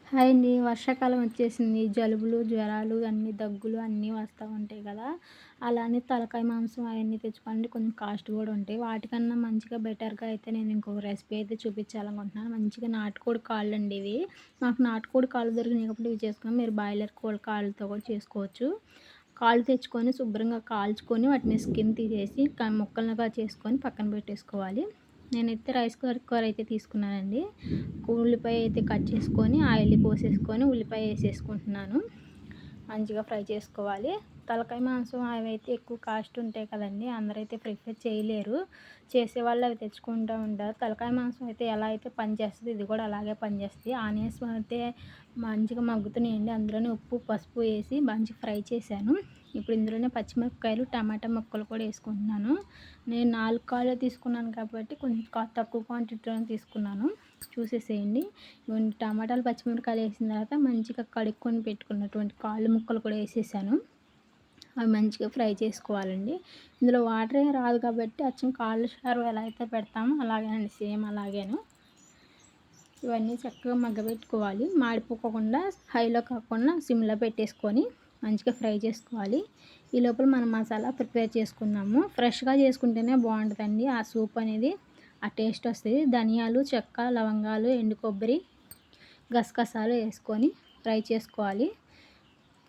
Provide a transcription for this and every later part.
Hi అండి. వర్షాకాలం వచ్చేసింది. జలుబులు, జ్వరాలు అన్నీ దగ్గులు అన్నీ వస్తూ ఉంటాయి కదా! అలా అని తలకాయ మాంసం అవన్నీ తెచ్చుకోవాలంటే కొంచెం కాస్ట్ కూడా ఉంటాయి. వాటికన్నా మంచిగా బెటర్‌గా అయితే నేను ఇంకొక రెసిపీ అయితే చూపించాలనుకుంటున్నాను. మంచిగా నాటుకోడి కాళ్ళండి ఇవి. మాకు నాటుకోడి కాళ్ళు దొరికినాయి కాబట్టి ఇవి చేసుకున్నాం. మీరు బాయిలర్ కోడి కాళ్ళతో కూడా చేసుకోవచ్చు. కాళ్ళు తెచ్చుకొని శుభ్రంగా కాల్చుకొని వాటిని స్కిన్ తీసేసి ముక్కలుగా చేసుకొని పక్కన పెట్టేసుకోవాలి. నేనైతే రైస్ కుక్కర్ అయితే తీసుకున్నానండి. ఉల్లిపాయ అయితే కట్ చేసుకొని ఆయిల్ పోసేసుకొని ఉల్లిపాయ వేసేసుకుంటున్నాను. మంచిగా ఫ్రై చేసుకోవాలి. తలకాయ మాంసం అవైతే ఎక్కువ కాస్ట్ ఉంటాయి కదండీ! అందరైతే ప్రిఫర్ చేయలేరు. చేసేవాళ్ళు అవి తెచ్చుకుంటూ ఉంటారు. తలకాయ మాంసం అయితే ఎలా అయితే పనిచేస్తదో ఇది కూడా అలాగే పనిచేస్తది. ఆనియన్స్ అయితే మంచిగా మగ్గుతున్నాయండి. అందులోనే ఉప్పు, పసుపు వేసి మంచిగా ఫ్రై చేశాను. ఇప్పుడు ఇందులోనే పచ్చిమిరపకాయలు, టమాటా ముక్కలు కూడా వేసుకుంటున్నాను. నేను 4 కాళ్ళే తీసుకున్నాను కాబట్టి కొంచెం తక్కువ క్వాంటిటీలోనే తీసుకున్నాను. చూసేసేయండి. ఇవన్నీ టమాటాలు, పచ్చిమిరపకాయలు వేసిన తర్వాత మంచిగా కడుక్కొని పెట్టుకున్నటువంటి కాళ్ళు ముక్కలు కూడా వేసేసాను. అవి మంచిగా ఫ్రై చేసుకోవాలండి. ఇందులో వాటర్ ఏం రాదు కాబట్టి అచ్చం కాళ్ళు చారు ఎలా అయితే పెడతామో అలాగేనండి, సేమ్ అలాగేను. ఇవన్నీ చక్కగా మగ్గబెట్టుకోవాలి. మాడిపోకుండా హైలో కాకుండా సిమ్లో పెట్టేసుకొని మంచిగా ఫ్రై చేసుకోవాలి. ఈ లోపల మనం మసాలా ప్రిపేర్ చేసుకుందాము. ఫ్రెష్‌గా చేసుకుంటేనే బాగుంటుందండి ఆ సూప్ అనేది. ఆ టేస్ట్ వస్తుంది. ధనియాలు, చెక్క, లవంగాలు, ఎండు కొబ్బరి, గసగసాలు వేసుకొని ఫ్రై చేసుకోవాలి.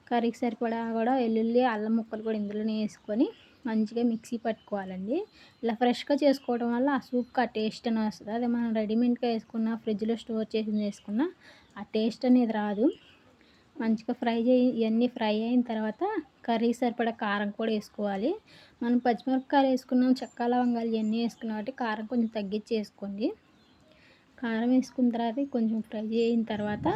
కర్రీకి సరిపడా కూడా వెల్లుల్లి, అల్లం ముక్కలు కూడా ఇందులోనే వేసుకొని మంచిగా మిక్సీ పట్టుకోవాలండి. ఇలా ఫ్రెష్‌గా చేసుకోవడం వల్ల ఆ సూప్‌కి ఆ టేస్ట్ అనేది వస్తుంది. అదే మనం రెడీమేడ్‌గా వేసుకున్న ఫ్రిడ్జ్‌లో స్టోర్ చేసింది వేసుకున్న ఆ టేస్ట్ అనేది రాదు. మంచిగా ఇవన్నీ ఫ్రై అయిన తర్వాత కర్రీకి సరిపడా కారం కూడా వేసుకోవాలి. మనం పచ్చిమిరపకాయలు వేసుకున్నాం, చెక్క, లవంగాలు ఇవన్నీ వేసుకున్నాం కాబట్టి కారం కొంచెం తగ్గించి వేసుకోండి. కారం వేసుకున్న తర్వాత కొంచెం ఫ్రై అయిన తర్వాత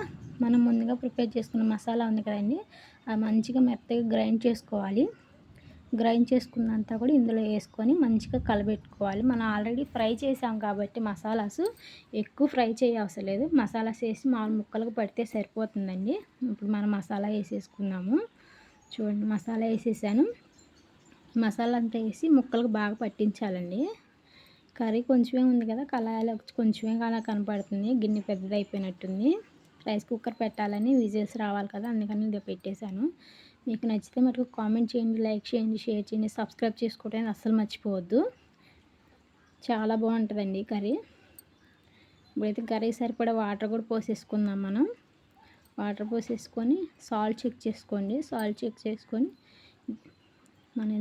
మనం ముందుగా ప్రిపేర్ చేసుకున్న మసాలా ఉంది కదండీ, అది మంచిగా మెత్తగా గ్రైండ్ చేసుకోవాలి. గ్రైండ్ చేసుకున్నంతా కూడా ఇందులో వేసుకొని మంచిగా కలబెట్టుకోవాలి. మనం ఆల్రెడీ ఫ్రై చేసాం కాబట్టి మసాలాసు ఎక్కువ ఫ్రై చేయవసరం లేదు. మసాలాస్ వేసి మామూలు ముక్కలకు పడితే సరిపోతుందండి. ఇప్పుడు మనం మసాలా వేసేసుకున్నాము. చూడండి, మసాలా వేసేసాను. మసాలా అంతా వేసి ముక్కలకు బాగా పట్టించాలండి. కర్రీ కొంచెమే ఉంది కదా, కళాయిలో కొంచెమే అలా కనపడుతుంది. గిన్నె పెద్దది అయిపోయినట్టుంది. రైస్ కుక్కర్ పెట్టాలని విజిల్స్ రావాలి కదా, అందుకని ఇది పెట్టేశాను. మీకు నచ్చితే మటుకు కామెంట్ చేయండి, లైక్ చేయండి, షేర్ చేయండి, సబ్స్క్రైబ్ చేసుకోవడానికి అస్సలు మర్చిపోవద్దు. చాలా బాగుంటుందండి ఈ కర్రీ. ఇప్పుడైతే కర్రీ సరిపడా వాటర్ కూడా పోసేసుకుందాం మనం. వాటర్ పోసేసుకొని సాల్ట్ చెక్ చేసుకోండి. సాల్ట్ చెక్ చేసుకొని మనం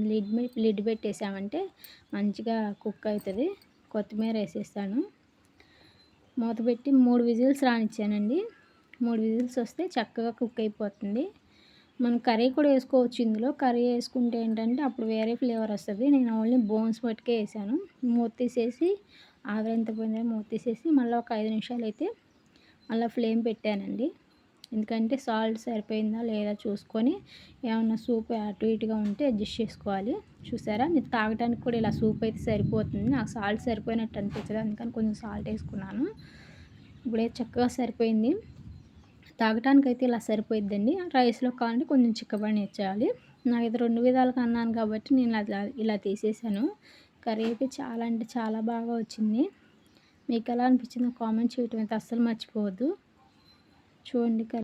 లిడ్ పెట్టేసామంటే మంచిగా కుక్ అవుతుంది. కొత్తిమీర వేసేసాను. మూత పెట్టి 3 విజిల్స్ రానిచ్చానండి. 3 విజిల్స్ వస్తే చక్కగా కుక్ అయిపోతుంది. మనం కర్రీ కూడా వేసుకోవచ్చు. ఇందులో కర్రీ వేసుకుంటే ఏంటంటే అప్పుడు వేరే ఫ్లేవర్ వస్తుంది. నేను ఓన్లీ బోన్స్ మట్టుకే వేసాను. మూత తీసేసి ఆవిరి ఎంత పోయిందో మూత తీసేసి మళ్ళీ ఒక 5 నిమిషాలు అయితే మళ్ళీ ఫ్లేమ్ పెట్టానండి. ఎందుకంటే సాల్ట్ సరిపోయిందా లేదా చూసుకొని ఏమన్నా సూప్ అటు ఇటుగా ఉంటే అడ్జస్ట్ చేసుకోవాలి. చూసారా, మీరు తాగడానికి కూడా ఇలా సూప్ అయితే సరిపోతుంది. నాకు సాల్ట్ సరిపోయినట్టు అనిపించదు, అందుకని కొంచెం సాల్ట్ వేసుకున్నాను. ఇప్పుడైతే చక్కగా సరిపోయింది. తాగటానికి అయితే ఇలా సరిపోయిద్దండి. రైస్లో కావాలంటే కొంచెం చిక్కబడినిచ్చేయాలి. నాకైతే 2 విధాలుగా అన్నాను కాబట్టి నేను ఇలా తీసేసాను. కర్రీ అయితే చాలా అంటే చాలా బాగా వచ్చింది. మీకు ఎలా అనిపించిందో కామెంట్ చేయటం అయితే అస్సలు మర్చిపోవద్దు. చూడండి కర్రీ.